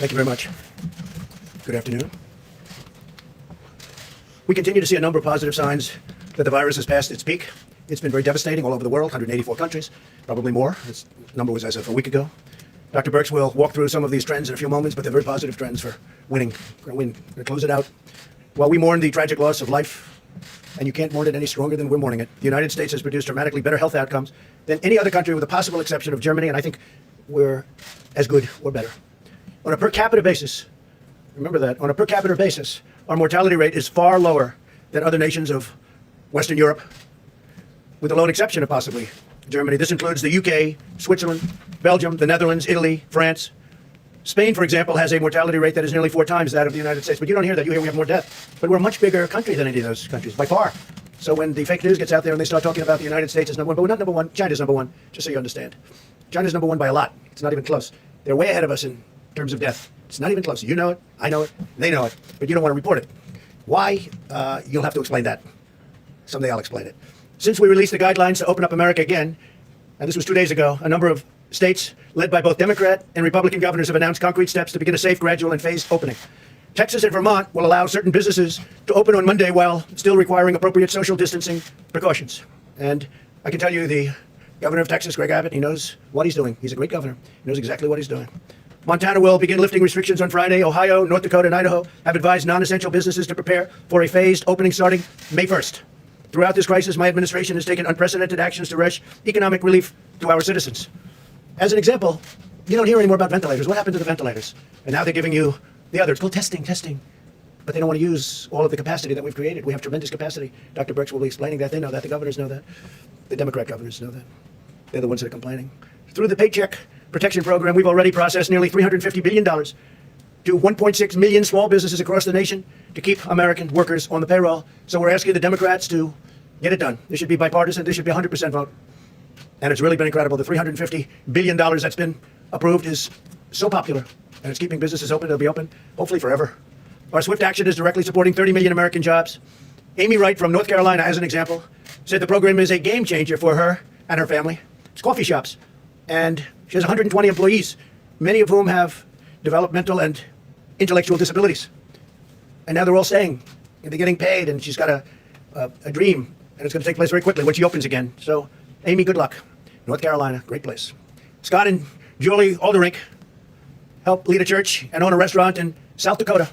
Thank you very much. Good afternoon. We continue to see a number of positive signs that the virus has passed its peak. It's been very devastating all over the world, 184 countries, probably more. This number was as of a week ago. Dr. Birx will walk through some of these trends in a few moments, but they're very positive trends for winning. We're going to close it out. While we mourn the tragic loss of life, and you can't mourn it any stronger than we're mourning it, the United States has produced dramatically better health outcomes than any other country with the possible exception of Germany, and I think we're as good or better. On a per capita basis, remember that, on a per capita basis, our mortality rate is far lower than other nations of Western Europe, with the lone exception of possibly Germany. This includes the UK, Switzerland, Belgium, the Netherlands, Italy, France. Spain, for example, has a mortality rate that is nearly 4 times that of the United States. But you don't hear that. You hear we have more death. But we're a much bigger country than any of those countries, by far. So when the fake news gets out there and they start talking about the United States as number one, but we're not number one, China's number one, just so you understand. China's number one by a lot. It's not even close. They're way ahead of us in terms of death. It's not even close. You know it, I know it, they know it, but you don't want to report it. Why? You'll have to explain that. Someday I'll explain it. Since we released the guidelines to open up America again, and this was 2 days ago, a number of states, led by both Democrat and Republican governors, have announced concrete steps to begin a safe, gradual, and phased opening. Texas and Vermont will allow certain businesses to open on Monday while still requiring appropriate social distancing precautions. And I can tell you the governor of Texas, Greg Abbott, he knows what he's doing. He's a great governor. He knows exactly what he's doing. Montana will begin lifting restrictions on Friday. Ohio, North Dakota, and Idaho have advised non-essential businesses to prepare for a phased opening starting May 1st. Throughout this crisis, my administration has taken unprecedented actions to rush economic relief to our citizens. As an example, you don't hear anymore about ventilators. What happened to the ventilators? And now they're giving you the other. It's called testing. But they don't want to use all of the capacity that we've created. We have tremendous capacity. Dr. Birx will be explaining that. They know that. The governors know that. The Democrat governors know that. They're the ones that are complaining. Through the Paycheck Protection Program, we've already processed nearly $350 billion to 1.6 million small businesses across the nation to keep American workers on the payroll. So we're asking the Democrats to get it done. This should be bipartisan. This should be 100% vote. And it's really been incredible. The $350 billion that's been approved is so popular, and it's keeping businesses open. They'll be open, hopefully forever. Our swift action is directly supporting 30 million American jobs. Amy Wright from North Carolina, as an example, said the program is a game changer for her and her family. It's coffee shops. And she has 120 employees, many of whom have developmental and intellectual disabilities. And now they're all staying, and they're getting paid, and she's got a dream, and it's going to take place very quickly when she opens again. So, Amy, good luck. North Carolina, great place. Scott and Julie Alderink help lead a church and own a restaurant in South Dakota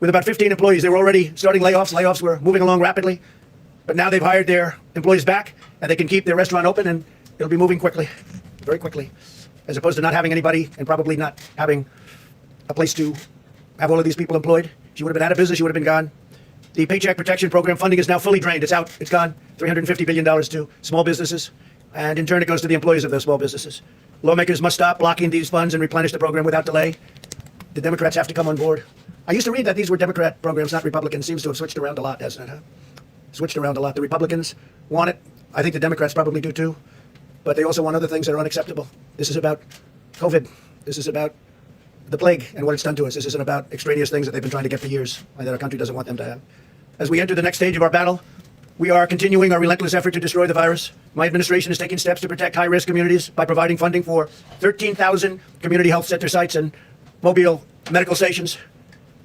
with about 15 employees. They were already starting layoffs. Layoffs were moving along rapidly, but now they've hired their employees back, and they can keep their restaurant open, and it'll be moving quickly, very quickly, as opposed to not having anybody and probably not having a place to have all of these people employed. She would have been out of business. She would have been gone. The Paycheck Protection Program funding is now fully drained. It's out. It's gone. $350 billion to small businesses. And in turn, it goes to the employees of those small businesses. Lawmakers must stop blocking these funds and replenish the program without delay. The Democrats have to come on board. I used to read that these were Democrat programs, not Republican. Seems to have switched around a lot, hasn't it? Huh? Switched around a lot. The Republicans want it. I think the Democrats probably do too. But they also want other things that are unacceptable. This is about COVID. This is about the plague and what it's done to us. This isn't about extraneous things that they've been trying to get for years and that our country doesn't want them to have. As we enter the next stage of our battle, we are continuing our relentless effort to destroy the virus. My administration is taking steps to protect high-risk communities by providing funding for 13,000 community health center sites and mobile medical stations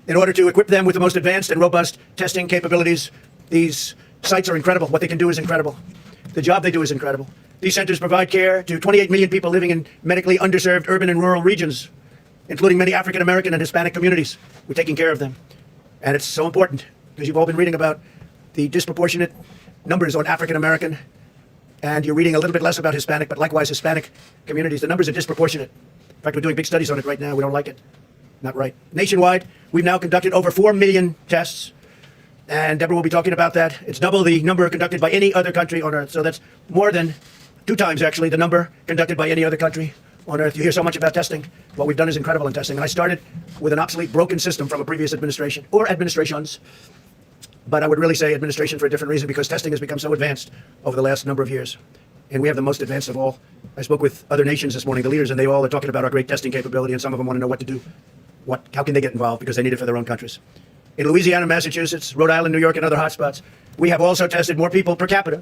in order to equip them with the most advanced and robust testing capabilities. These sites are incredible. What they can do is incredible. The job they do is incredible. These centers provide care to 28 million people living in medically underserved urban and rural regions, including many African American and Hispanic communities. We're taking care of them. And it's so important because you've all been reading about the disproportionate numbers on African American, and you're reading a little bit less about Hispanic, but likewise Hispanic communities. The numbers are disproportionate. In fact, we're doing big studies on it right now. We don't like it. Not right. Nationwide, we've now conducted over 4 million tests, and Deborah will be talking about that. It's double the number conducted by any other country on Earth. So that's more than 2 times, actually, the number conducted by any other country on Earth. You hear so much about testing. What we've done is incredible in testing. And I started with an obsolete, broken system from a previous administration, or administrations. But I would really say administration for a different reason, because testing has become so advanced over the last number of years. And we have the most advanced of all. I spoke with other nations this morning, the leaders, and they all are talking about our great testing capability, and some of them want to know what to do. How can they get involved, because they need it for their own countries. In Louisiana, Massachusetts, Rhode Island, New York, and other hotspots, we have also tested more people per capita,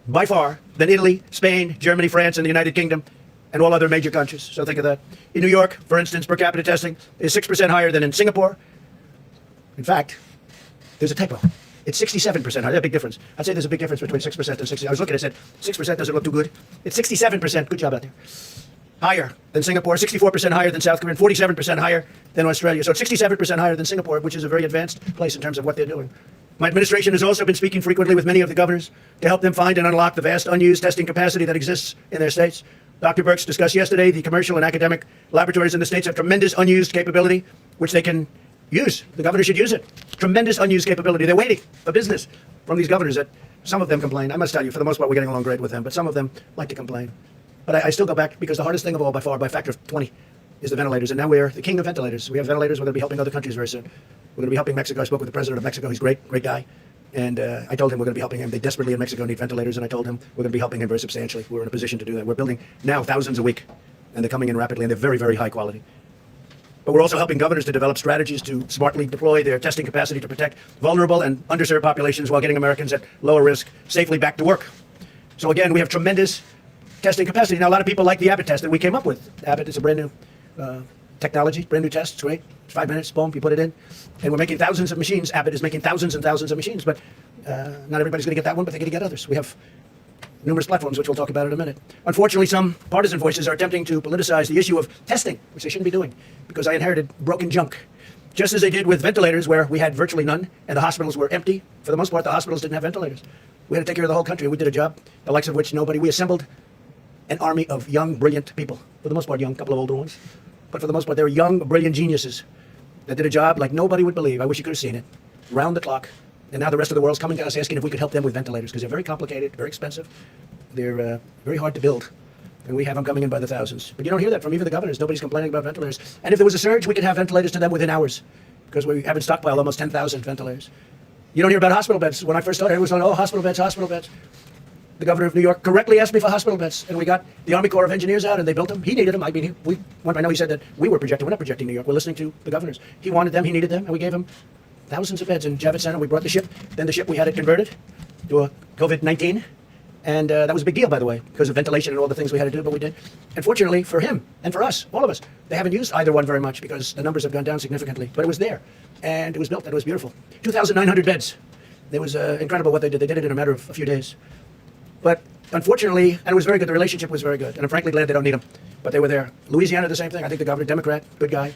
by far, than Italy, Spain, Germany, France, and the United Kingdom, and all other major countries. So think of that. In New York, for instance, per capita testing is 6% higher than in Singapore. In fact, there's a typo. It's 67% higher. That's a big difference. I'd say there's a big difference between 6% and 60. I was looking, I said 6% doesn't look too good. It's 67%. Good job out there. Higher than Singapore, 64% higher than South Korea, and 47% higher than Australia. So it's 67% higher than Singapore, which is a very advanced place in terms of what they're doing. My administration has also been speaking frequently with many of the governors to help them find and unlock the vast unused testing capacity that exists in their states. Dr. Birx discussed yesterday the commercial and academic laboratories in the states have tremendous unused capability, which they can use. The governors should use it. Tremendous unused capability. They're waiting for business from these governors that some of them complain. I must tell you, for the most part, we're getting along great with them, but some of them like to complain. But I still go back because the hardest thing of all, by far, by a factor of 20, is the ventilators. And now we're the king of ventilators. We have ventilators. We're going to be helping other countries very soon. We're going to be helping Mexico. I spoke with the president of Mexico. He's great, great guy. And I told him we're going to be helping him. They desperately in Mexico need ventilators. And I told him we're going to be helping him very substantially. We're in a position to do that. We're building now thousands a week. And they're coming in rapidly. And they're very, very high quality. But we're also helping governors to develop strategies to smartly deploy their testing capacity to protect vulnerable and underserved populations while getting Americans at lower risk safely back to work. So again, we have tremendous testing capacity. Now, a lot of people like the Abbott test that we came up with. Abbott is a brand new technology, brand new test. It's great. It's 5 minutes, boom, you put it in. And we're making thousands of machines. Abbott is making thousands and thousands of machines, but not everybody's going to get that one, but they're going to get others. We have numerous platforms, which we'll talk about in a minute. Unfortunately, some partisan voices are attempting to politicize the issue of testing, which they shouldn't be doing, because I inherited broken junk. Just as they did with ventilators, where we had virtually none, and the hospitals were empty. For the most part, the hospitals didn't have ventilators. We had to take care of the whole country. We did a job, the likes of which nobody. We assembled an army of young, brilliant people. For the most part, young, a couple of older ones. But for the most part, they were young, brilliant geniuses that did a job like nobody would believe. I wish you could have seen it. Round the clock. And now the rest of the world's coming to us asking if we could help them with ventilators, because they're very complicated, very expensive. They're very hard to build. And we have them coming in by the thousands. But you don't hear that from even the governors. Nobody's complaining about ventilators. And if there was a surge, we could have ventilators to them within hours, because we have in stockpile almost 10,000 ventilators. You don't hear about hospital beds. When I first started, everyone was like, oh, hospital beds, hospital beds. The governor of New York correctly asked me for hospital beds, and we got the Army Corps of Engineers out, and they built them. He needed them. I mean, I know he said that we were projecting. We're not projecting New York. We're listening to the governors. He wanted them. He needed them, and we gave him thousands of beds in Javits Center. We brought the ship. Then the ship, we had it converted to a COVID-19, and that was a big deal, by the way, because of ventilation and all the things we had to do, but we did. And fortunately for him and for us, all of us, they haven't used either one very much because the numbers have gone down significantly. But it was there, and it was built, and it was beautiful. 2,900 beds. It was incredible what they did. They did it in a matter of a few days. But unfortunately, and it was very good, the relationship was very good, and I'm frankly glad they don't need them, but they were there. Louisiana, the same thing. I think the governor, Democrat, good guy,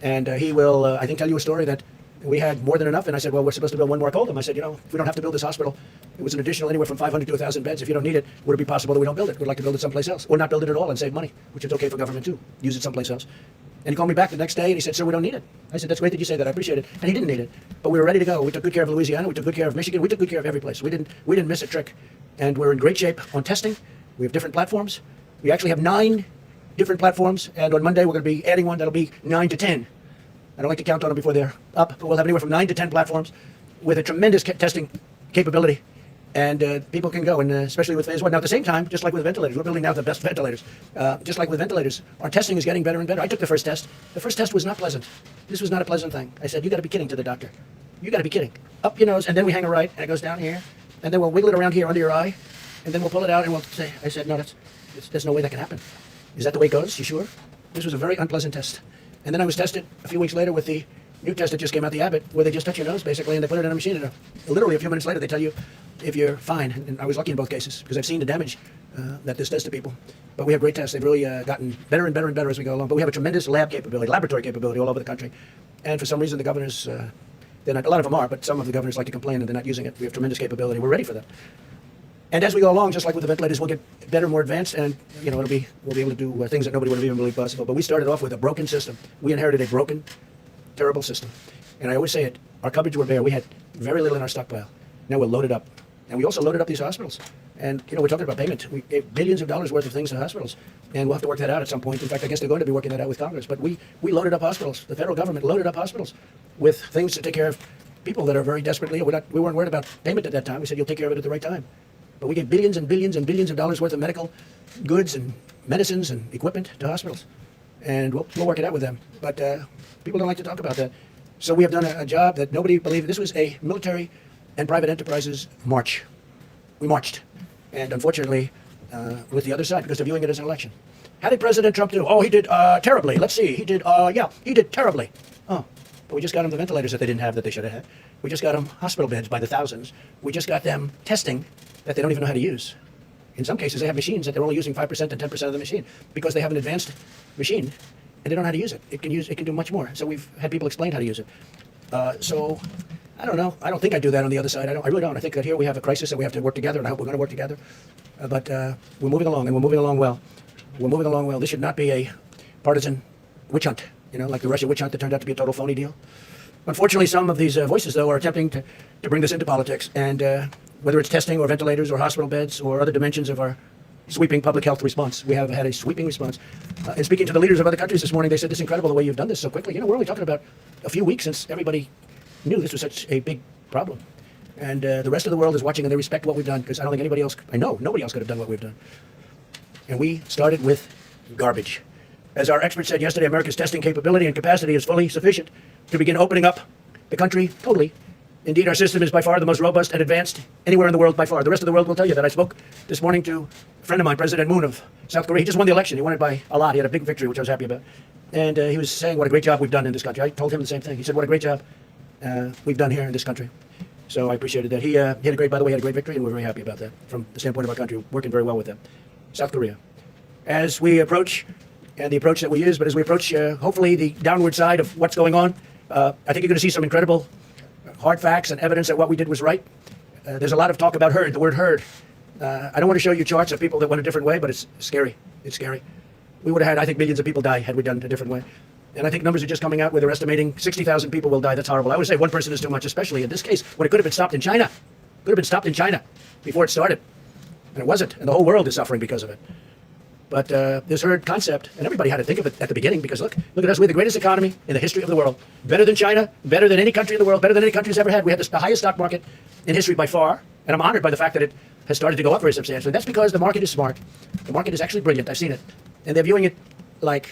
and he will, I think, tell you a story that we had more than enough, and I said, well, we're supposed to build one more. I told him, I said, you know, if we don't have to build this hospital, it was an additional anywhere from 500 to 1,000 beds. If you don't need it, would it be possible that we don't build it? We'd like to build it someplace else, or not build it at all and save money, which is okay for government too. Use it someplace else. And he called me back the next day, and he said, sir, we don't need it. I said, that's great that you say that. I appreciate it. And he didn't need it. But we were ready to go. We took good care of Louisiana. We took good care of Michigan. We took good care of every place. We didn't miss a trick. And we're in great shape on testing. We have different platforms. We actually have 9 different platforms. And on Monday, we're going to be adding one that'll be 9 to 10. I don't like to count on them before they're up, but we'll have anywhere from 9 to 10 platforms with a tremendous testing capability. And people can go, and especially with phase 1. Now, at the same time, just like with ventilators, we're building now the best ventilators. Just like with ventilators, our testing is getting better and better. I took the first test. The first test was not pleasant. This was not a pleasant thing. I said, you got to be kidding, to the doctor. You got to be kidding. Up your nose, and then we hang a right, and it goes down here. And then we'll wiggle it around here under your eye, and then we'll pull it out, and we'll say, I said, no, there's no way that can happen. Is that the way it goes? You sure? This was a very unpleasant test. And then I was tested a few weeks later with the new test that just came out, the Abbott, where they just touch your nose, basically, and they put it in a machine, and literally a few minutes later, they tell you if you're fine. And I was lucky in both cases, because I've seen the damage that this does to people. But we have great tests. They've really gotten better and better and better as we go along. But we have a tremendous lab capability, laboratory capability all over the country. And for some reason, the governors, they're not, a lot of them are, but some of the governors like to complain and they're not using it. We have tremendous capability. We're ready for that. And as we go along, just like with the ventilators, we'll get better, more advanced, and we'll be able to do things that nobody would have even believed possible. But we started off with a broken system. We inherited a broken, terrible system. And I always say it, our cupboards were bare. We had very little in our stockpile. Now we're loaded up. And we also loaded up these hospitals. And, we're talking about payment. We gave billions of dollars worth of things to hospitals. And we'll have to work that out at some point. In fact, I guess they're going to be working that out with Congress. But we loaded up hospitals. The federal government loaded up hospitals with things to take care of people that are very desperately ill. We weren't worried about payment at that time. We said, you'll take care of it at the right time. But we gave billions and billions and billions of dollars worth of medical goods and medicines and equipment to hospitals. And we'll work it out with them. But people don't like to talk about that. So we have done a job that nobody believed. This was a military and private enterprises march. We marched. And unfortunately, with the other side, because they're viewing it as an election. How did President Trump do? Oh, he did terribly. Let's see. He did, yeah, he did terribly. Oh, but we just got them the ventilators that they didn't have that they should have had. We just got them hospital beds by the thousands. We just got them testing that they don't even know how to use. In some cases, they have machines that they're only using 5% and 10% of the machine because they have an advanced machine and they don't know how to use it. It can do much more. So we've had people explain how to use it. So I don't know. I don't think I do that on the other side. I really don't. I think that here we have a crisis that we have to work together, and I hope we're going to work together. But we're moving along, and we're moving along well. We're moving along well. This should not be a partisan witch hunt, like the Russia witch hunt that turned out to be a total phony deal. Unfortunately, some of these voices, though, are attempting to bring this into politics. And whether it's testing or ventilators or hospital beds or other dimensions of our sweeping public health response, we have had a sweeping response. And speaking to the leaders of other countries this morning, they said, "This is incredible the way you've done this so quickly." We're only talking about a few weeks since everybody knew this was such a big problem. And the rest of the world is watching, and they respect what we've done, because I don't think anybody else, I know nobody else could have done what we've done. And we started with garbage. As our expert said yesterday, America's testing capability and capacity is fully sufficient to begin opening up the country totally. Indeed, our system is by far the most robust and advanced anywhere in the world by far. The rest of the world will tell you that. I spoke this morning to a friend of mine, President Moon of South Korea. He just won the election. He won it by a lot. He had a big victory, which I was happy about. And he was saying what a great job we've done in this country. I told him the same thing. He said, what a great job we've done here in this country. So I appreciated that. He had a great, by the way, he had a great victory, and we're very happy about that from the standpoint of our country, working very well with them. South Korea. As we approach, and the approach that we use, but as we approach, hopefully, the downward side of what's going on, I think you're going to see some incredible hard facts and evidence that what we did was right. There's a lot of talk about herd, the word herd. I don't want to show you charts of people that went a different way, but it's scary. It's scary. We would have had, I think, millions of people die had we done it a different way. And I think numbers are just coming out where they're estimating 60,000 people will die. That's horrible. I would say one person is too much, especially in this case, when it could have been stopped in China. Could have been stopped in China before it started. And it wasn't. And the whole world is suffering because of it. But this herd concept, and everybody had to think of it at the beginning, because look at us. We're the greatest economy in the history of the world. Better than China, better than any country in the world, better than any country's ever had. We have the highest stock market in history by far. And I'm honored by the fact that it has started to go up very substantially. That's because the market is smart. The market is actually brilliant. I've seen it. And they're viewing it like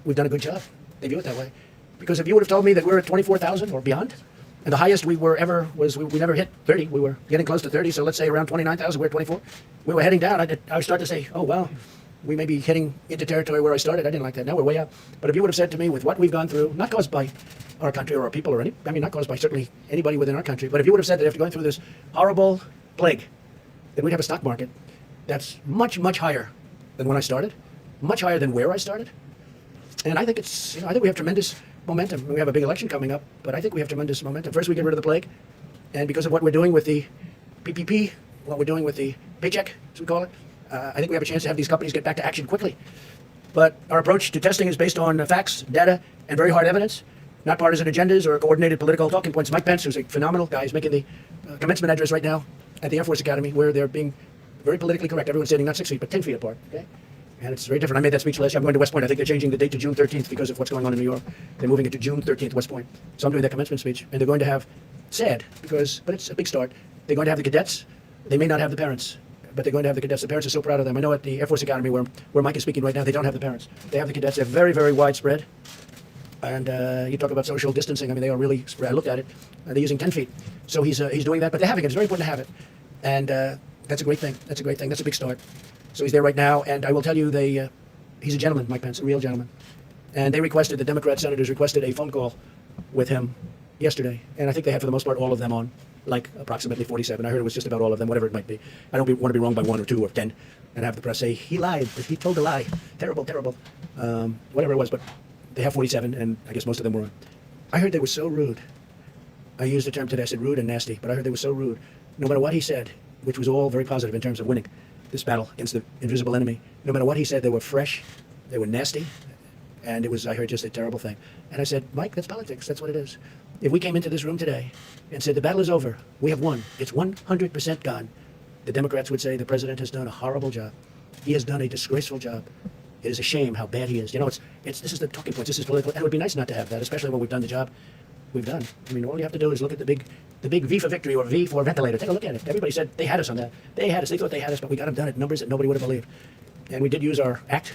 we've done a good job. They view it that way. Because if you would have told me that we're at 24,000 or beyond, and the highest we were ever was, we never hit 30. We were getting close to 30. So let's say around 29,000, we're at 24. We were heading down. I would start to say, oh, wow, we may be heading into territory where I started. I didn't like that. Now we're way up. But if you would have said to me, with what we've gone through, not caused by our country or our people or not caused by certainly anybody within our country, but if you would have said that after going through this horrible plague, that we'd have a stock market that's much, much higher than when I started, much higher than where I started. And I think it's, I think we have tremendous momentum. We have a big election coming up, but I think we have tremendous momentum. First, we get rid of the plague. And because of what we're doing with the PPP, what we're doing with the paycheck, as we call it, I think we have a chance to have these companies get back to action quickly. But our approach to testing is based on facts, data, and very hard evidence, not partisan agendas or coordinated political talking points. Mike Pence, who's a phenomenal guy, is making the commencement address right now at the Air Force Academy, where they're being very politically correct. Everyone's sitting not 6 feet, but 10 feet apart. Okay? And it's very different. I made that speech last year. I'm going to West Point. I think they're changing the date to June 13th because of what's going on in New York. They're moving it to June 13th, West Point. So I'm doing that commencement speech. And they're going to have, but it's a big start. They're going to have the cadets. They may not have the parents, but they're going to have the cadets. The parents are so proud of them. I know at the Air Force Academy, where Mike is speaking right now, they don't have the parents. They have the cadets. They're very, very widespread. And you talk about social distancing. I mean, they are really spread. I looked at it. They're using 10 feet. So he's doing that, but they're having it. It's very important to have it. And that's a great thing. That's a great thing. That's a big start. So he's there right now, and I will tell you, he's a gentleman, Mike Pence, a real gentleman. And the Democrat senators requested a phone call with him yesterday, and I think they had, for the most part, all of them on, like approximately 47. I heard it was just about all of them, whatever it might be. I don't want to be wrong by 1 or 2 or 10, and have the press say, he lied, he told a lie, terrible, terrible, whatever it was, but they have 47, and I guess most of them were on. I heard they were so rude. I used the term today, I said rude and nasty, but I heard they were so rude. No matter what he said, which was all very positive in terms of winning this battle against the invisible enemy. No matter what he said, they were fresh, they were nasty, and it was, I heard, just a terrible thing. And I said, Mike, that's politics, that's what it is. If we came into this room today and said, the battle is over, we have won, it's 100% gone, the Democrats would say the president has done a horrible job. He has done a disgraceful job. It is a shame how bad he is. This is the talking points, this is political, and it would be nice not to have that, especially when we've done the job we've done. I mean, all you have to do is look at the big V for victory or V for ventilator. Take a look at it. Everybody said they had us on that. They had us. They thought they had us, but we got them done at numbers that nobody would have believed. And we did use our act,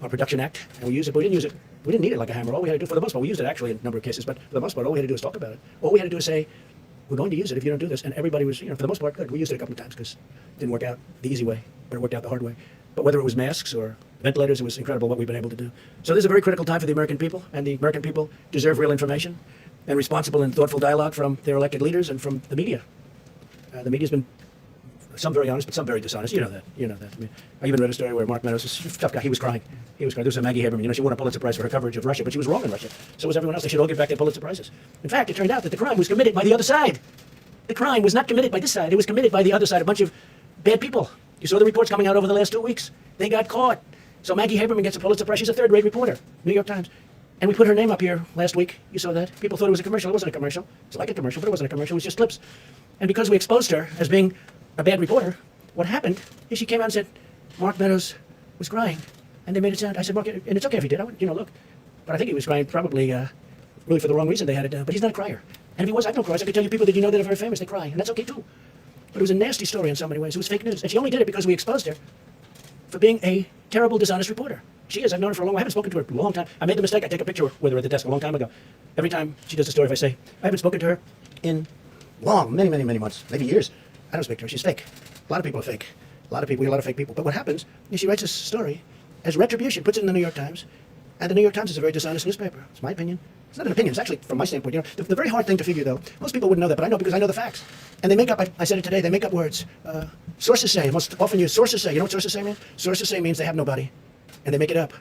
our production act, and we used it, but we didn't use it. We didn't need it like a hammer. All we had to do, for the most part, we used it actually in a number of cases, but for the most part, all we had to do is talk about it. All we had to do is say, we're going to use it if you don't do this. And everybody was, for the most part, good. We used it a couple of times because it didn't work out the easy way, but it worked out the hard way. But whether it was masks or ventilators. It was incredible what we've been able to do. So this is a very critical time for the American people, and the American people deserve real information and responsible and thoughtful dialogue from their elected leaders and from the media. The media's been some very honest, but some very dishonest. You know that. You know that. I mean, I even read a story where Mark Meadows, this tough guy, he was crying. He was crying. There was a Maggie Haberman. You know, she won a Pulitzer Prize for her coverage of Russia, but she was wrong in Russia. So was everyone else. They should all give back their Pulitzer Prizes. In fact, it turned out that the crime was committed by the other side. The crime was not committed by this side. It was committed by the other side, a bunch of bad people. You saw the reports coming out over the last 2 weeks. They got caught. So Maggie Haberman gets a Pulitzer Prize. She's a third-rate reporter, New York Times. And we put her name up here last week. You saw that? People thought it was a commercial. It wasn't a commercial. It's like a commercial, but it wasn't a commercial. It was just clips. And because we exposed her as being a bad reporter, what happened is she came out and said, Mark Meadows was crying. And they made it sound, I said, Mark, and it's okay if he did. I went, look. But I think he was crying probably really for the wrong reason. They had it down. But he's not a crier. And if he was, I don't cry. I could tell you people that you know that are very famous, they cry. And that's okay too. But it was a nasty story in so many ways. It was fake news. And she only did it because we exposed her for being a terrible, dishonest reporter. She is. I've known her for a long time. I haven't spoken to her in a long time. I made the mistake. I take a picture with her at the desk a long time ago. Every time she does a story, if I say, I haven't spoken to her in many months, maybe years. I don't speak to her. She's fake. A lot of people are fake. We have a lot of fake people. But what happens is she writes this story as retribution, puts it in the New York Times, and the New York Times is a very dishonest newspaper. It's my opinion. It's not an opinion. It's actually, from my standpoint, the very hard thing to figure, though, most people wouldn't know that, but I know because I know the facts. And they make up, I said it today, they make up words. Sources say, most often used sources say. You know what sources say mean? Sources say means they have nobody, and they make it up,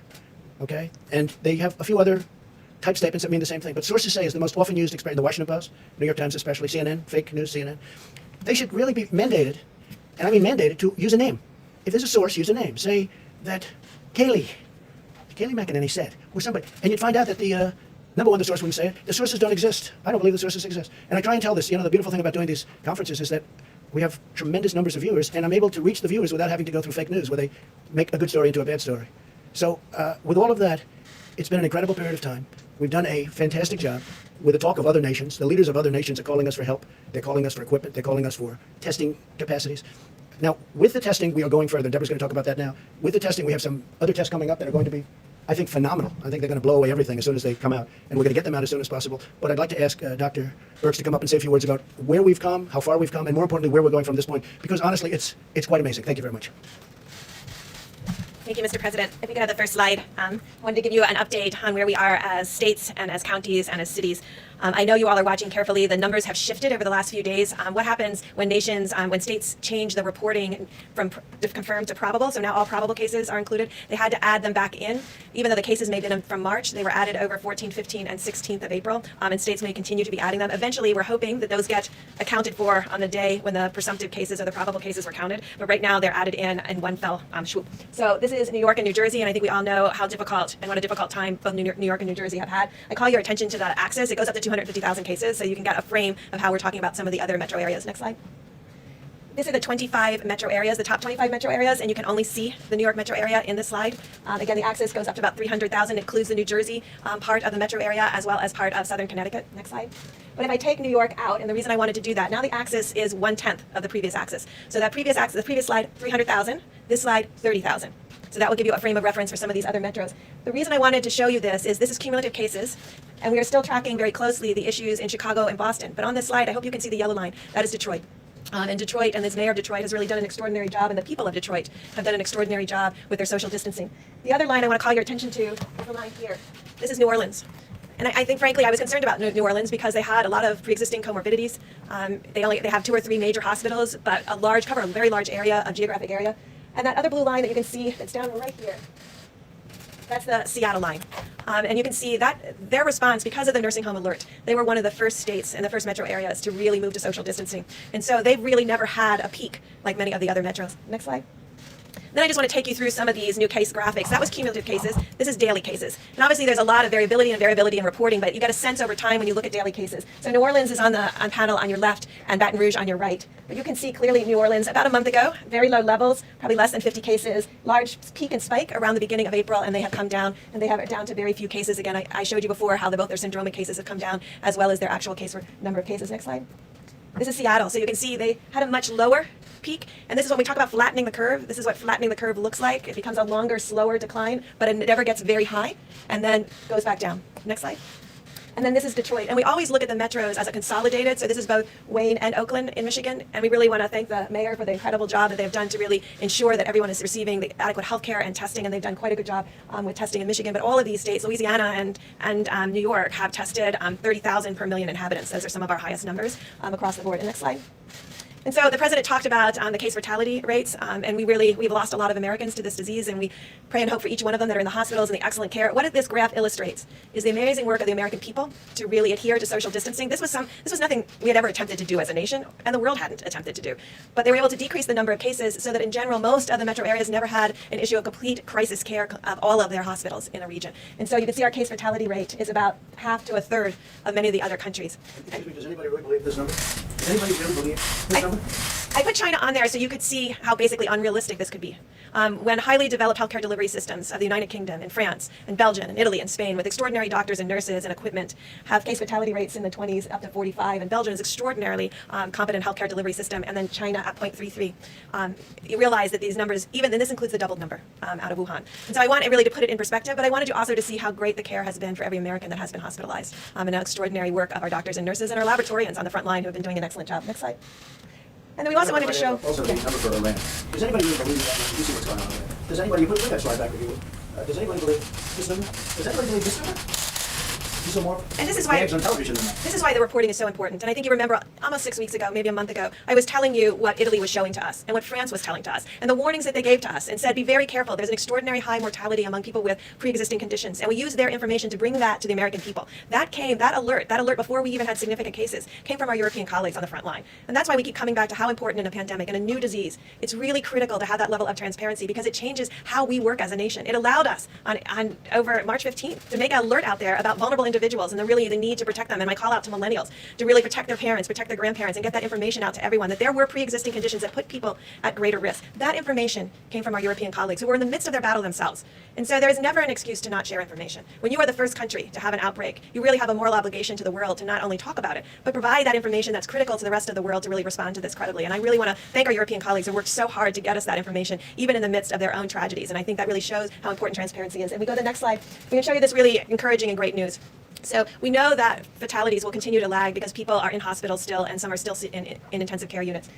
okay? And they have a few other type statements that mean the same thing. But sources say is the most often used expression, the Washington Post, New York Times especially, CNN, fake news, CNN. They should really be mandated, and I mean mandated, to use a name. If there's a source, use a name. Say that Kayleigh McEnany said, or somebody, and you'd find out that the number one, the source wouldn't say it. The sources don't exist. I don't believe the sources exist. And I try and tell this. The beautiful thing about doing these conferences is that we have tremendous numbers of viewers, and I'm able to reach the viewers without having to go through fake news, where they make a good story into a bad story. So with all of that, it's been an incredible period of time. We've done a fantastic job with the talk of other nations. The leaders of other nations are calling us for help. They're calling us for equipment. They're calling us for testing capacities. Now, with the testing, we are going further. Deborah's going to talk about that now. With the testing, we have some other tests coming up that are going to be, I think, phenomenal. I think they're going to blow away everything as soon as they come out, and we're going to get them out as soon as possible. But I'd like to ask Dr. Birx to come up and say a few words about where we've come, how far we've come, and more importantly, where we're going from this point, because honestly, it's quite amazing. Thank you very much. Thank you, Mr. President. If we could have the first slide. I wanted to give you an update on where we are as states and as counties and as cities. I know you all are watching carefully. The numbers have shifted over the last few days. What happens when when states change the reporting from confirmed to probable, so now all probable cases are included, they had to add them back in. Even though the cases may have been from March, they were added over 14th, 15th, and 16th of April, and states may continue to be adding them. Eventually, we're hoping that those get accounted for on the day when the presumptive cases or the probable cases were counted, but right now they're added in one fell swoop. So this is New York and New Jersey, and I think we all know how difficult and what a difficult time both New York and New Jersey have had. I call your attention to that axis. It goes up to 250,000 cases, so you can get a frame of how we're talking about some of the other metro areas. Next slide. These are the 25 metro areas, the top 25 metro areas, and you can only see the New York metro area in this slide. Again, the axis goes up to about 300,000. It includes the New Jersey part of the metro area as well as part of southern Connecticut. Next slide. But if I take New York out, and the reason I wanted to do that, now the axis is 1/10 of the previous axis. So that previous axis, the previous slide, 300,000, this slide, 30,000. So that will give you a frame of reference for some of these other metros. The reason I wanted to show you this is cumulative cases, and we are still tracking very closely the issues in Chicago and Boston. But on this slide, I hope you can see the yellow line. That is Detroit. And Detroit, and this mayor of Detroit has really done an extraordinary job, and the people of Detroit have done an extraordinary job with their social distancing. The other line I want to call your attention to is the line here. This is New Orleans. And I think, frankly, I was concerned about New Orleans because they had a lot of pre-existing comorbidities. They have 2 or 3 major hospitals, but cover a very large area, a geographic area. And that other blue line that you can see that's down right here, that's the Seattle line. And you can see that their response, because of the nursing home alert, they were one of the first states in the first metro areas to really move to social distancing. And so they've really never had a peak like many of the other metros. Next slide. Then I just want to take you through some of these new case graphics. That was cumulative cases. This is daily cases. And obviously there's a lot of variability in reporting, but you get a sense over time when you look at daily cases. So New Orleans is on the panel on your left and Baton Rouge on your right. But you can see clearly New Orleans about a month ago, very low levels, probably less than 50 cases, large peak and spike around the beginning of April, and they have come down, and they have it down to very few cases. Again, I showed you before how both their syndromic cases have come down, as well as their actual case number of cases. Next slide. This is Seattle. So you can see they had a much lower peak. And this is when we talk about flattening the curve. This is what flattening the curve looks like. It becomes a longer, slower decline, but it never gets very high and then goes back down. Next slide. And then this is Detroit. And we always look at the metros as a consolidated. So this is both Wayne and Oakland in Michigan. And we really want to thank the mayor for the incredible job that they've done to really ensure that everyone is receiving the adequate health care and testing. And they've done quite a good job with testing in Michigan. But all of these states, Louisiana and New York, have tested 30,000 per million inhabitants. Those are some of our highest numbers across the board. And next slide. And so the president talked about the case fatality rates, and we've lost a lot of Americans to this disease, and we pray and hope for each one of them that are in the hospitals and the excellent care. What this graph illustrates is the amazing work of the American people to really adhere to social distancing. This was nothing we had ever attempted to do as a nation, and the world hadn't attempted to do. But they were able to decrease the number of cases so that in general, most of the metro areas never had an issue of complete crisis care of all of their hospitals in the region. And so you can see our case fatality rate is about half to a third of many of the other countries. Does anybody really believe this number? Does anybody really believe this number? I put China on there so you could see how basically unrealistic this could be. When highly developed healthcare delivery systems of the United Kingdom and France and Belgium and Italy and Spain with extraordinary doctors and nurses and equipment have case fatality rates in the 20s up to 45, and Belgium is extraordinarily competent healthcare delivery system, and then China at 0.33. You realize that these numbers, and this includes the doubled number out of Wuhan. And so I want really to put it in perspective, but I wanted you also to see how great the care has been for every American that has been hospitalized, and the extraordinary work of our doctors and nurses and our laboratorians on the front line who have been doing an excellent job. Next slide. And then we also wanted to show. Also, the number for Iran. Does anybody really believe that? You see what's going on there. Does anybody put that slide back with you? Does anybody believe this number? Does anybody believe this number? These are more and this is why on television than that. This is why the reporting is so important. And I think you remember almost 6 weeks ago, maybe a month ago, I was telling you what Italy was showing to us and what France was telling to us and the warnings that they gave to us and said, be very careful. There's an extraordinary high mortality among people with pre-existing conditions. And we used their information to bring that to the American people. That alert before we even had significant cases, came from our European colleagues on the front line. And that's why we keep coming back to how important in a pandemic and a new disease, it's really critical to have that level of transparency because it changes how we work as a nation. It allowed us on over March 15th to make an alert out there about vulnerable individuals and the need to protect them. And my call out to millennials to really protect their parents, protect their grandparents, and get that information out to everyone that there were pre-existing conditions that put people at greater risk. That information came from our European colleagues who were in the midst of their battle themselves. And so there is never an excuse to not share information. When you are the first country to have an outbreak, you really have a moral obligation to the world to not only talk about it, but provide that information that's critical to the rest of the world to really respond to this credibly. And I really want to thank our European colleagues who worked so hard to get us that information, even in the midst of their own tragedies. And I think that really shows how important transparency is. And we go to the next slide. We're going to show you this really encouraging and great news. So we know that fatalities will continue to lag because people are in hospitals still, and some are still in intensive care units.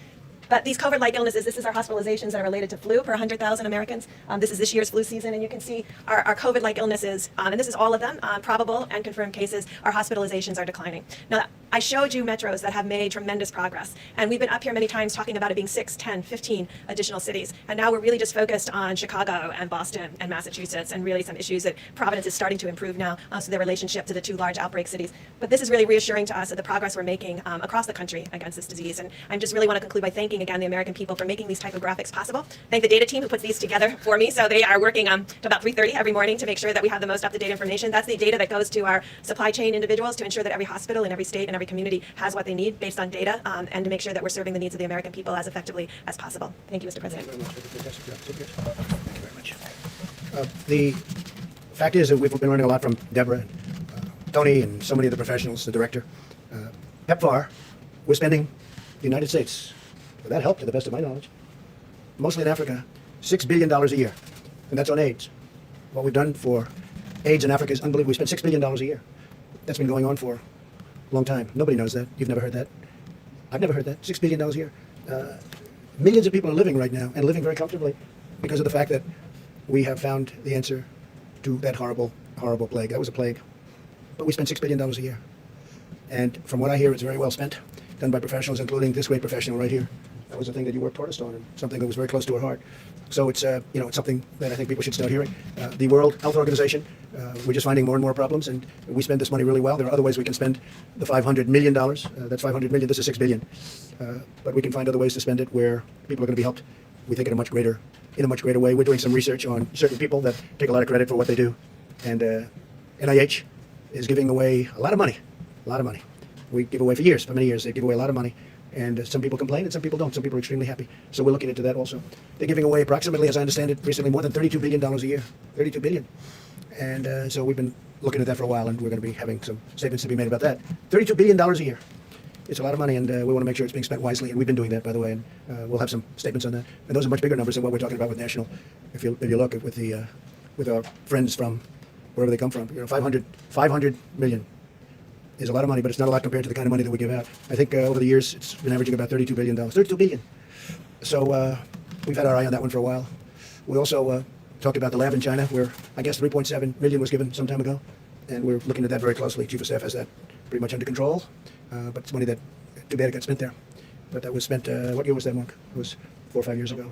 But these COVID-like illnesses, this is our hospitalizations that are related to flu per 100,000 Americans. This is this year's flu season, and you can see our COVID-like illnesses, and this is all of them, probable and confirmed cases, our hospitalizations are declining. Now, I showed you metros that have made tremendous progress, and we've been up here many times talking about it being 6, 10, 15 additional cities, and now we're really just focused on Chicago and Boston and Massachusetts, and really some issues that Providence is starting to improve now, so their relationship to the 2 large outbreak cities. But this is really reassuring to us of the progress we're making across the country against this disease, and I just really want to conclude by thanking again the American people for making these type of graphics possible. Thank the data team who puts these together for me, so they are working to about 3:30 every morning to make sure that we have the most up-to-date information. That's the data that goes to our supply chain individuals to ensure that every hospital in every state and every community has what they need based on data, and to make sure that we're serving the needs of the American people as effectively as possible. Thank you, Mr. President. Thank you very much. The fact is that we've been learning a lot from Deborah and Tony and so many of the professionals, the director. PEPFAR, we're spending the United States, with that help to the best of my knowledge, mostly in Africa, $6 billion a year. And that's on AIDS. What we've done for AIDS in Africa is unbelievable. We spent $6 billion a year. That's been going on for a long time. Nobody knows that. You've never heard that. I've never heard that. $6 billion a year. Millions of people are living right now and living very comfortably because of the fact that we have found the answer to that horrible, horrible plague. That was a plague. But we spent $6 billion a year. And from what I hear, it's very well spent, done by professionals, including this great professional right here. That was the thing that you worked hardest on, and something that was very close to our heart. So it's it's something that I think people should start hearing. The World Health Organization, we're just finding more and more problems, and we spend this money really well. There are other ways we can spend the $500 million. That's $500 million. This is $6 billion. But we can find other ways to spend it where people are going to be helped. We think in a much greater way. We're doing some research on certain people that take a lot of credit for what they do, and NIH is giving away a lot of money. A lot of money. We give away for many years. They give away a lot of money. And some people complain and some people don't. Some people are extremely happy. So we're looking into that also. They're giving away approximately, as I understand it, recently more than $32 billion a year. $32 billion. And so we've been looking at that for a while, and we're going to be having some statements to be made about that. $32 billion a year. It's a lot of money, and we want to make sure it's being spent wisely. And we've been doing that, by the way, and we'll have some statements on that. And those are much bigger numbers than what we're talking about with national. If you look at with our friends from wherever they come from, 500 million. is a lot of money, but it's not a lot compared to the kind of money that we give out. I think over the years, it's been averaging about $32 billion. $32 billion. So we've had our eye on that one for a while. We also talked about the lab in China, where I guess 3.7 million was given some time ago, and we're looking at that very closely. Chief of Staff has that pretty much under control, but it's money that, too bad it got spent there. But that was spent, what year was that, Mark? It was 4 or 5 years ago.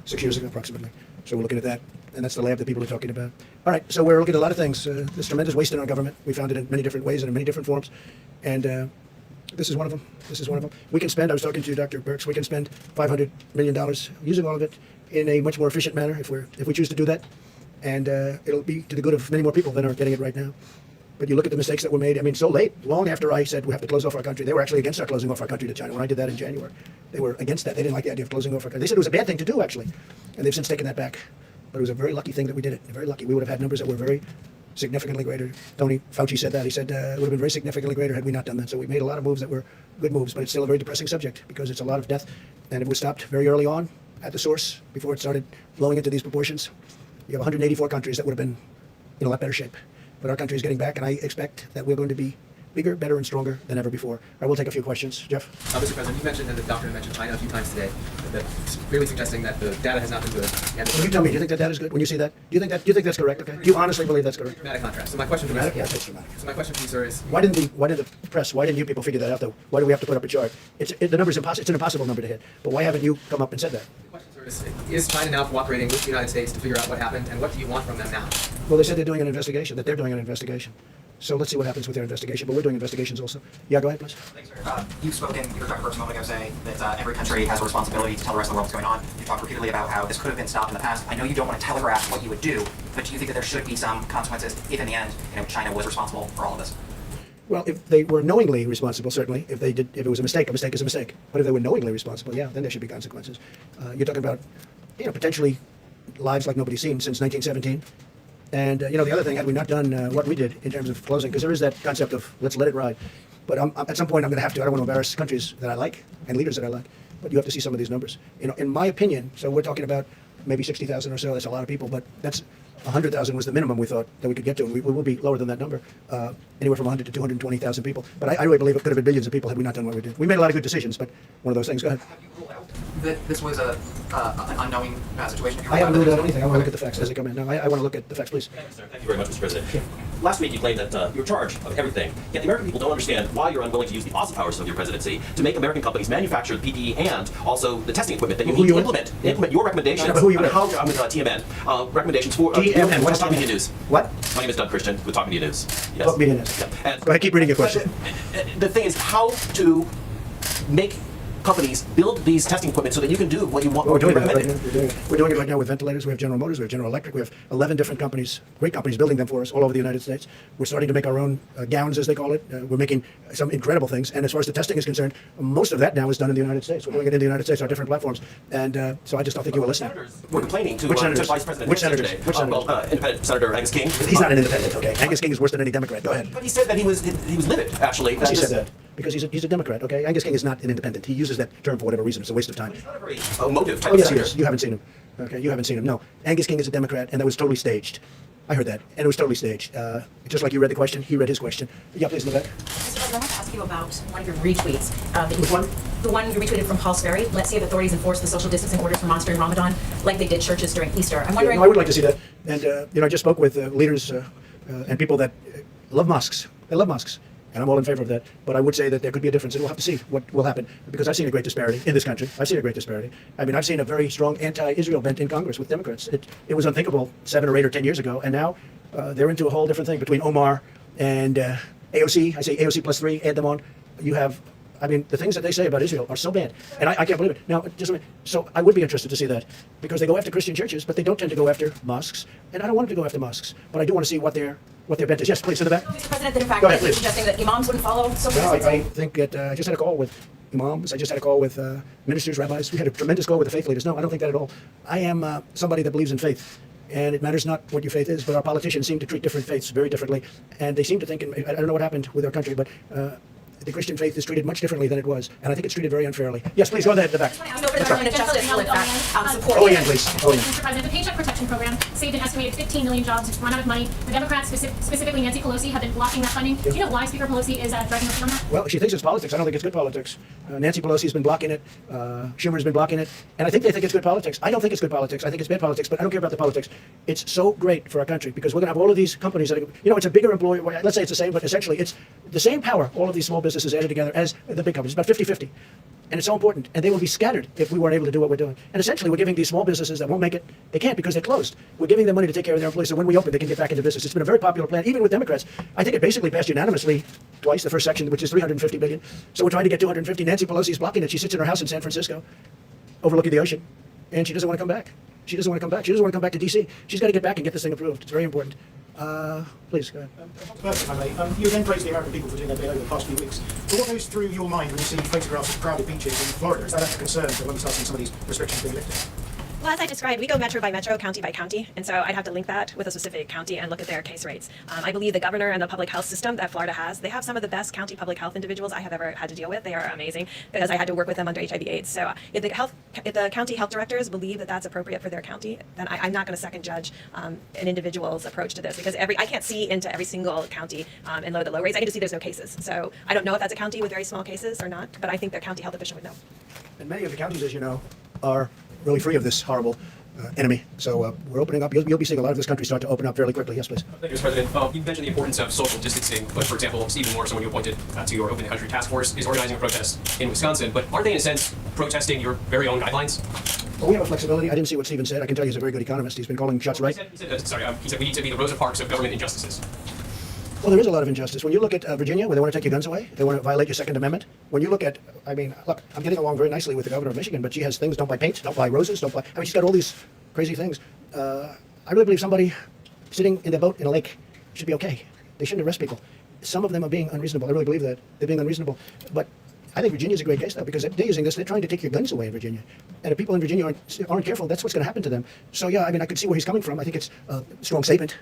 6 years ago, approximately. So we're looking at that, and that's the lab that people are talking about. All right, so we're looking at a lot of things. There's tremendous waste in our government. We found it in many different ways and in many different forms, and this is one of them. This is one of them. We can spend, I was talking to Dr. Birx, we can spend $500 million using all of it in a much more efficient manner if we choose to do that, and it'll be to the good of many more people than are getting it right now. But you look at the mistakes that were made. I mean, so late, long after I said we have to close off our country, they were actually against our closing off our country to China. When I did that in January, they were against that. They didn't like the idea of closing off our country. They said it was a bad thing to do, actually, and they've since taken that back. But it was a very lucky thing that we did it. Very lucky. We would have had numbers that were very significantly greater. Tony Fauci said that. He said it would have been very significantly greater had we not done that. So we made a lot of moves that were good moves, but it's still a very depressing subject because it's a lot of death. And if it was stopped very early on at the source, before it started blowing into these proportions, you have 184 countries that would have been in a lot better shape. But our country is getting back, and I expect that we're going to be bigger, better, and stronger than ever before. I will take a few questions. Jeff? Mr. President, you mentioned, and the doctor mentioned China a few times today, that clearly suggesting that the data has not been good. And Can you tell me, do you think that data is good when you see that? Do you think that's correct? Okay. Do you honestly believe that's correct? dramatic contrast. So my question for you, Dramatic? Yes, it's dramatic. so my question for you, sir, is Why didn't the press, why didn't you people figure that out, though? Why do we have to put up a chart? The number's impossible. It's an impossible number to hit. But why haven't you come up and said that? the question, sir, is China now cooperating with the United States to figure out what happened, and what do you want from them now? Well, they said they're doing an investigation, that they're doing an investigation. So let's see what happens with their investigation. But we're doing investigations also. Yeah, go ahead, please. Thanks, sir. You've spoken, you heard Dr. Birx a moment ago say that every country has a responsibility to tell the rest of the world what's going on. You've talked repeatedly about how this could have been stopped in the past. I know you don't want to telegraph what you would do, but do you think that there should be some consequences if in the end, China was responsible for all of this? Well, if they were knowingly responsible, certainly. If it was a mistake is a mistake. But if they were knowingly responsible, yeah, then there should be consequences. You're talking about, potentially lives like nobody's seen since 1917. And, the other thing, had we not done what we did in terms of closing, because there is that concept of let's let it ride. But at some point, I'm going to have to. I don't want to embarrass countries that I like and leaders that I like. But you have to see some of these numbers. In my opinion, so we're talking about maybe 60,000 or so. That's a lot of people, but that's 100,000 was the minimum we thought that we could get to, and we will be lower than that number, anywhere from 100 to 220,000 people. But I really believe it could have been billions of people had we not done what we did. We made a lot of good decisions, but one of those things. Go ahead. Have you ruled out that this was an unknowing situation? I haven't ruled out anything. I want to look at the facts as they come in. No, I want to look at the facts, please. Thank you, sir. Thank you very much, Mr. President. Last week, you claimed that you're in charge of everything. Yet the American people don't understand why you're unwilling to use the awesome powers of your presidency to make American companies manufacture the PPE and also the testing equipment that you Who need you to implement your recommendations. No, but who you with? I'm with TMN. Recommendations for TMN. What is Talk TMN? Media News. What? My name is Doug Christian with Talk Media News. Yes. Talk Media News. Yeah. And Go ahead, keep reading your question. the thing is how to make companies build these testing equipment so that you can do what you want. Well, we're doing that right recommended. now. We're doing it right now with ventilators. We have General Motors, we have General Electric, we have 11 different companies, great companies building them for us all over the United States. We're starting to make our own gowns, as they call it. We're making some incredible things. And as far as the testing is concerned, most of that now is done in the United States. We're doing it in the United States on different platforms. And so I just don't think you were listening. Senators were complaining to Which to senators? Vice President Which Pence senators? yesterday. Which senators? Independent Senator Angus King. He's not an independent, okay? Angus King is worse than any Democrat. Go ahead. But he said that he was livid, actually. Of course he said that. Because he's a Democrat, okay? Angus King is not an independent. He uses that term for whatever reason. It's a waste of time. He's not a very emotive type Oh, of yes, he senator. is. You haven't seen him. Okay, you haven't seen him. No. Angus King is a Democrat, and that was totally staged. I heard that. And it was totally staged. Just like you read the question, he read his question. Yeah, please, Levesque. Mr. President, I want to ask you about one of your retweets. Which one? The one you retweeted from Paul Sperry. Let's see if authorities enforce the social distancing orders for monitoring Ramadan like they did churches during Easter. I'm wondering. No, I would like to see that. And, I just spoke with leaders and people that love mosques. They love mosques. And I'm all in favor of that. But I would say that there could be a difference, and we'll have to see what will happen. Because I've seen a great disparity in this country. I've seen a great disparity. I mean, I've seen a very strong anti-Israel bent in Congress with Democrats. It was unthinkable 7 or 8 or 10 years ago, and now they're into a whole different thing between Omar and AOC. I say AOC plus 3, add them on. You have, I mean, the things that they say about Israel are so bad, and I can't believe it. Now, just a minute. So I would be interested to see that, because they go after Christian churches, but they don't tend to go after mosques, and I don't want them to go after mosques, but I do want to see what their bent is. Yes, please, in the back. Mr. President, that in fact Go ahead, you're please. suggesting that imams wouldn't follow social No, distancing? I think that I just had a call with imams. I just had a call with ministers, rabbis. We had a tremendous call with the faith leaders. No, I don't think that at all. I am somebody that believes in faith. And it matters not what your faith is, but our politicians seem to treat different faiths very differently. And they seem to think, I don't know what happened with our country, but the Christian faith is treated much differently than it was, and I think it's treated very unfairly. Yes, please go ahead in the back. I know for the Department of Justice with that support. Oh, yeah, please. Oh, yeah. Mr. President, the Paycheck Protection Program saved an estimated 15 million jobs. It's run out of money. The Democrats, specifically Nancy Pelosi, have been blocking that funding. Do you know why Speaker Pelosi is driving her feet on that? Well, she thinks it's politics. I don't think it's good politics. Nancy Pelosi's been blocking it. Schumer's been blocking it. And I think they think it's good politics. I don't think it's good politics. I think it's bad politics, but I don't care about the politics. It's so great for our country because we're going to have all of these companies that are, it's a bigger employer. Let's say it's the same, but essentially it's the same power, all of these small businesses added together as the big companies. It's about 50-50. And it's so important. And they will be scattered if we weren't able to do what we're doing. And essentially, we're giving these small businesses that won't make it, they can't because they're closed. We're giving them money to take care of their employees so when we open, they can get back into business. It's been a very popular plan, even with Democrats. I think it basically passed unanimously twice, the first section, which is $350 billion. So we're trying to get $250. Nancy Pelosi is blocking it. She sits in her house in San Francisco, overlooking the ocean, and she doesn't want to come back. She doesn't want to come back. She doesn't want to come back to D.C. She's got to get back and get this thing approved. It's very important. Please, go ahead. First, if I may, you again praised the American people for doing their bit over the past few weeks. But what goes through your mind when you see photographs of crowded beaches in Florida? Is that a concern that when we start seeing some of these restrictions being lifted? Well, as I described, we go metro by metro, county by county, and so I'd have to link that with a specific county and look at their case rates. I believe the governor and the public health system that Florida has, they have some of the best county public health individuals I have ever had to deal with. They are amazing because I had to work with them under HIV/AIDS. So if the county health directors believe that that's appropriate for their county, then I'm not going to second judge an individual's approach to this because I can't see into every single county and the low rates. I can just see there's no cases. So I don't know if that's a county with very small cases or not, but I think their county health official would know. And many of the counties, as you know, are really free of this horrible enemy. So we're opening up. You'll be seeing a lot of this country start to open up fairly quickly. Yes, please. Thank you, Mr. President. You mentioned the importance of social distancing, but for example, Stephen Moore, someone you appointed to your Open the Country task force, is organizing a protest in Wisconsin. But aren't they, in a sense, protesting your very own guidelines? Well, we have a flexibility. I didn't see what Stephen said. I can tell you he's a very good economist. He's been calling shots right. He said we need to be the Rosa Parks of government injustices. Well, there is a lot of injustice. When you look at Virginia, where they want to take your guns away, they want to violate your Second Amendment. When you look at, look, I'm getting along very nicely with the governor of Michigan, but she has things, don't buy paint, don't buy roses, she's got all these crazy things. I really believe somebody sitting in their boat in a lake should be okay. They shouldn't arrest people. Some of them are being unreasonable. I really believe that. They're being unreasonable. But I think Virginia's a great case, though, because they're using this. They're trying to take your guns away in Virginia. And if people in Virginia aren't careful, that's what's going to happen to them. So, yeah, I could see where he's coming from. I think it's a strong statement,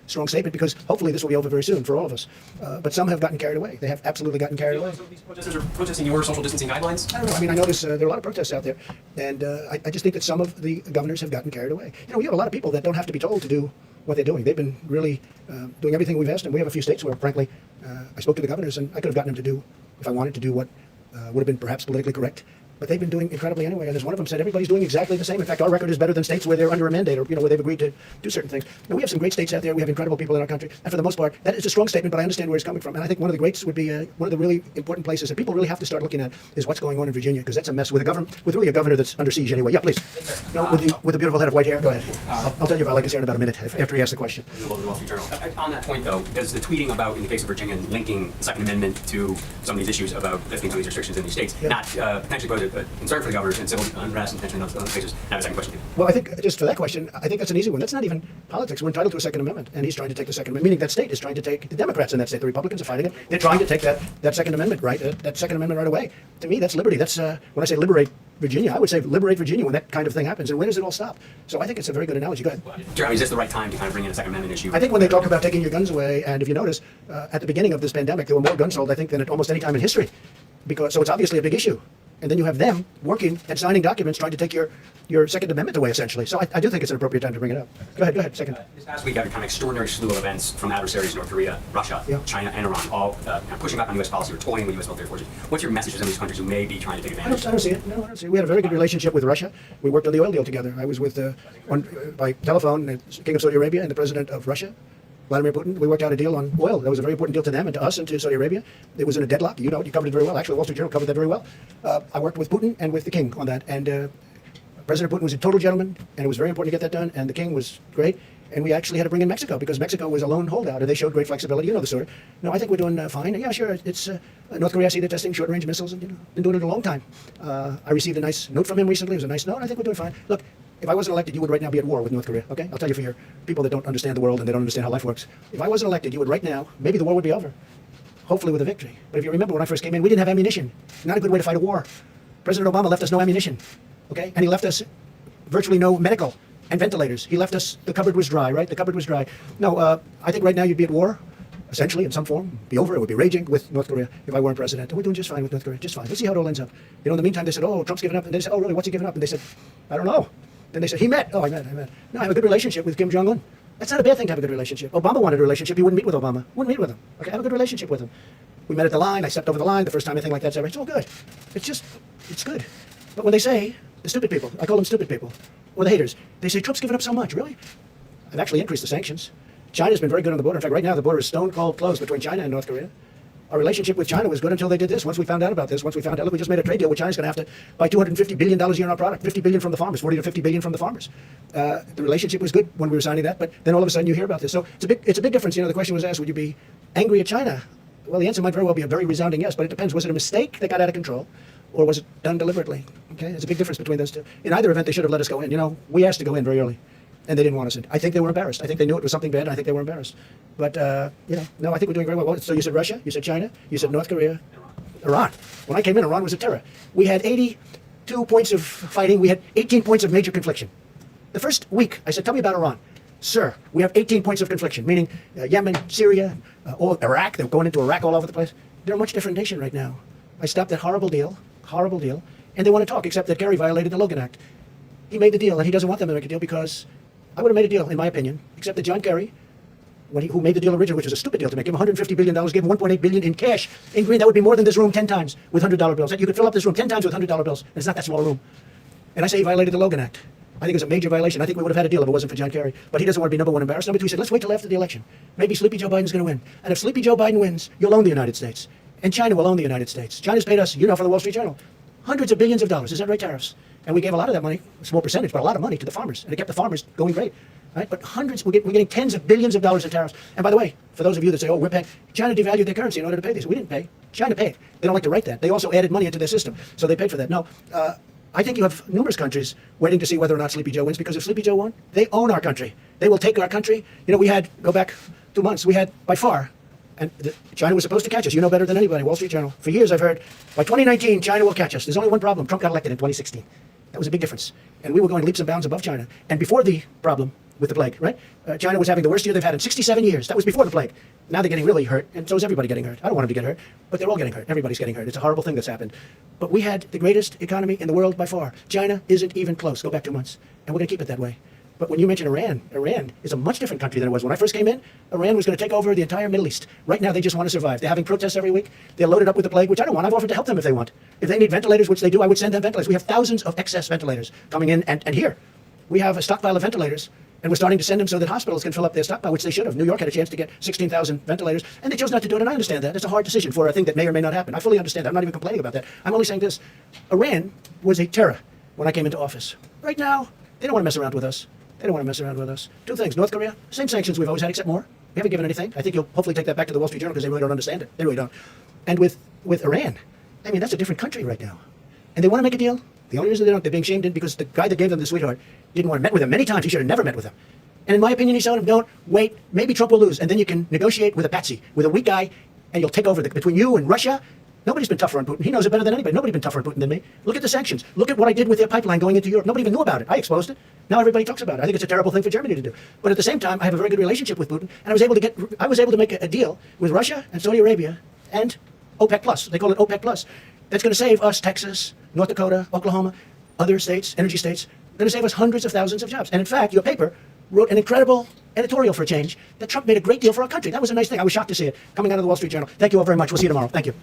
because hopefully this will be over very soon for all of us. But some have gotten carried away. They have absolutely gotten carried away. So these protesters are protesting your social distancing guidelines? I don't know. I notice there are a lot of protests out there. And I just think that some of the governors have gotten carried away. We have a lot of people that don't have to be told to do what they're doing. They've been really doing everything we've asked them. We have a few states where, frankly, I spoke to the governors, and I could have gotten them to do, if I wanted to do what would have been perhaps politically correct. But they've been doing incredibly anyway. And as one of them said, everybody's doing exactly the same. In fact, our record is better than states where they're under a mandate or where they've agreed to do certain things. Now, we have some great states out there. We have incredible people in our country. And for the most part, that is a strong statement, but I understand where it's coming from. And I think one of the greats would be one of the really important places that people really have to start looking at is what's going on in Virginia, because that's a mess with a government, with really a governor that's under siege anyway. Yeah, please. No, with the beautiful head of white hair. Go ahead. I'll tell you about like his hair in about a minute after he asks the question. On that point, though, does the tweeting about, in the case of Virginia, linking the Second Amendment to some of these issues about lifting some of these restrictions in these states, not potentially pose a concern for the governors and civil unrest and potentially in other cases? I have a second question. Well, I think just for that question, I think that's an easy one. That's not even politics. We're entitled to a Second Amendment, and he's trying to take the Second Amendment, meaning that state is trying to take the Democrats in that state. The Republicans are fighting it. They're trying to take that Second Amendment that Second Amendment right away. To me, that's liberty. That's when I say liberate Virginia, I would say liberate Virginia when that kind of thing happens. And when does it all stop? So I think it's a very good analogy. Go ahead. Is this the right time to kind of bring in a Second Amendment issue? I think when they talk about taking your guns away, and if you notice, at the beginning of this pandemic, there were more guns sold, I think, than at almost any time in history. So it's obviously a big issue. And then you have them working and signing documents trying to take your Second Amendment away, essentially. So I do think it's an appropriate time to bring it up. Go ahead, second. This past week, you had a kind of extraordinary slew of events from adversaries, North Korea, Russia, China, and Iran, all pushing back on U.S. policy or toying with U.S. military forces. What's your message to some of these countries who may be trying to take advantage? I don't see it. No, I don't see it. We had a very good relationship with Russia. We worked on the oil deal together. I was with, by telephone, the King of Saudi Arabia and the President of Russia, Vladimir Putin. We worked out a deal on oil. That was a very important deal to them and to us and to Saudi Arabia. It was in a deadlock. You covered it very well. Actually, the Wall Street Journal covered that very well. I worked with Putin and with the King on that. And President Putin was a total gentleman, and it was very important to get that done. And the King was great. And we actually had to bring in Mexico because Mexico was a lone holdout, and they showed great flexibility. You know the story. No, I think we're doing fine. And yeah, sure, it's North Korea. I see they're testing short-range missiles, and been doing it a long time. I received a nice note from him recently. It was a nice note, and I think we're doing fine. Look, if I wasn't elected, you would right now be at war with North Korea, okay? I'll tell you for your people that don't understand the world and they don't understand how life works. If I wasn't elected, you would right now, maybe the war would be over, hopefully with a victory. But if you remember when I first came in, we didn't have ammunition. Not a good way to fight a war. President Obama left us no ammunition, okay? And he left us virtually no medical and ventilators. He left us, the cupboard was dry, right? The cupboard was dry. No, I think right now you'd be at war essentially, in some form, be over. It would be raging with North Korea if I weren't president. And we're doing just fine with North Korea, just fine. Let's see how it all ends up. You know, in the meantime, they said, oh, Trump's giving up. And they said, oh, really, what's he giving up? And they said, I don't know. Then they said, he met. Oh, I met. No, I have a good relationship with Kim Jong-un. That's not a bad thing to have a good relationship. Obama wanted a relationship. He wouldn't meet with Obama. Wouldn't meet with him. Okay, have a good relationship with him. We met at the line. I stepped over the line the first time anything like that's ever. It's all good. It's good. But when they say, the stupid people, I call them stupid people, or the haters, they say, Trump's giving up so much. Really? I've actually increased the sanctions. China's been very good on the border. In fact, right now, the border is stone cold closed between China and North Korea. Our relationship with China was good until they did this. Once we found out about this, look, we just made a trade deal with China's going to have to buy $250 billion a year on our product, $50 billion from the farmers, $40 to $50 billion from the farmers. The relationship was good when we were signing that, but then all of a sudden you hear about this. So it's a big difference. You know, the question was asked, would you be angry at China? Well, the answer might very well be a very resounding yes, but it depends. Was it a mistake that got out of control, or was it done deliberately? Okay, there's a big difference between those two. In either event, they should have let us go in. You know, we asked to go in very early, and they didn't want us in. I think they were embarrassed. I think they knew it was something bad, and I think they were embarrassed. But, you know, no, I think we're doing very well. So you said Russia, you said China, you said North Korea, Iran. When I came in, Iran was a terror. We had 82 points of fighting. We had 18 points of major confliction. The first week, I said, tell me about Iran. Sir, we have 18 points of confliction, meaning Yemen, Syria, all Iraq. They're going into Iraq all over the place. They're a much different nation right now. I stopped that horrible deal, and they want to talk, except that Kerry violated the Logan Act. He made the deal, and he doesn't want them to make a deal because I would have made a deal, in my opinion, except that John Kerry, who made the deal originally, which was a stupid deal to make, give him $150 billion, give him $1.8 billion in cash, in green. That would be more than this room 10 times with $100 bills. You could fill up this room 10 times with $100 bills, and it's not that small a room. And I say he violated the Logan Act. I think it was a major violation. I think we would have had a deal if it wasn't for John Kerry. But he doesn't want to be number one embarrassed. Number two, he said, let's wait till after the election. Maybe Sleepy Joe Biden's going to win. And if Sleepy Joe Biden wins, you'll own the United States. And China will own the United States. China's paid us, you know, for the Wall Street Journal, hundreds of billions of dollars. Is that right, tariffs? And we gave a lot of that money, a small percentage, but a lot of money to the farmers. And it kept the farmers going great. Right? But hundreds, we're getting tens of billions of dollars in tariffs. And by the way, for those of you that say, oh, we're paying, China devalued their currency in order to pay these. We didn't pay. China paid. They don't like to write that. They also added money into their system. So they paid for that. No, I think you have numerous countries waiting to see whether or not Sleepy Joe wins, because if Sleepy Joe won, they own our country. They will take our country. You know, we had, go back 2 months, we had by far, and China was supposed to catch us. You know better than anybody, Wall Street Journal. For years I've heard, by 2019, China will catch us. There's only one problem. Trump got elected in 2016. That was a big difference. And we were going leaps and bounds above China. And before the problem with the plague, right? China was having the worst year they've had in 67 years. That was before the plague. Now they're getting really hurt, and so is everybody getting hurt. I don't want them to get hurt, but they're all getting hurt. Everybody's getting hurt. It's a horrible thing that's happened. But we had the greatest economy in the world by far. China isn't even close. Go back 2 months. And we're going to keep it that way. But when you mention Iran, Iran is a much different country than it was. When I first came in, Iran was going to take over the entire Middle East. Right now, they just want to survive. They're having protests every week. They're loaded up with the plague, which I don't want. I've offered to help them if they want. If they need ventilators, which they do, I would send them ventilators. We have thousands of excess ventilators coming in. And here, we have a stockpile of ventilators. And we're starting to send them so that hospitals can fill up their stockpile, which they should have. New York had a chance to get 16,000 ventilators, and they chose not to do it, and I understand that. It's a hard decision for a thing that may or may not happen. I fully understand that. I'm not even complaining about that. I'm only saying this. Iran was a terror when I came into office. Right now, they don't want to mess around with us. They don't want to mess around with us. Two things. North Korea, same sanctions we've always had, except more. We haven't given anything. I think you'll hopefully take that back to the Wall Street Journal because they really don't understand it. They really don't. And with Iran, I mean, that's a different country right now. And they want to make a deal. The only reason they don't, they're being shamed in because the guy that gave them the sweetheart didn't want to met with them many times. He should have never met with them. And in my opinion, he's telling them, don't wait, maybe Trump will lose. And then you can negotiate with a patsy, with a weak guy, and you'll take over between you and Russia. Nobody's been tougher on Putin. He knows it better than anybody. Nobody's been tougher on Putin than me. Look at the sanctions. Look at what I did with their pipeline going into Europe. Nobody even knew about it. I exposed it. Now everybody talks about it. I think it's a terrible thing for Germany to do. But at the same time, I have a very good relationship with Putin, and I was able to make a deal with Russia and Saudi Arabia and OPEC Plus. They call it OPEC Plus. That's going to save us, Texas, North Dakota, Oklahoma, other states, energy states. Going to save us hundreds of thousands of jobs. And in fact, your paper wrote an incredible editorial for a change that Trump made a great deal for our country. That was a nice thing. I was shocked to see it coming out of the Wall Street Journal. Thank you all very much. We'll see you tomorrow. Thank you.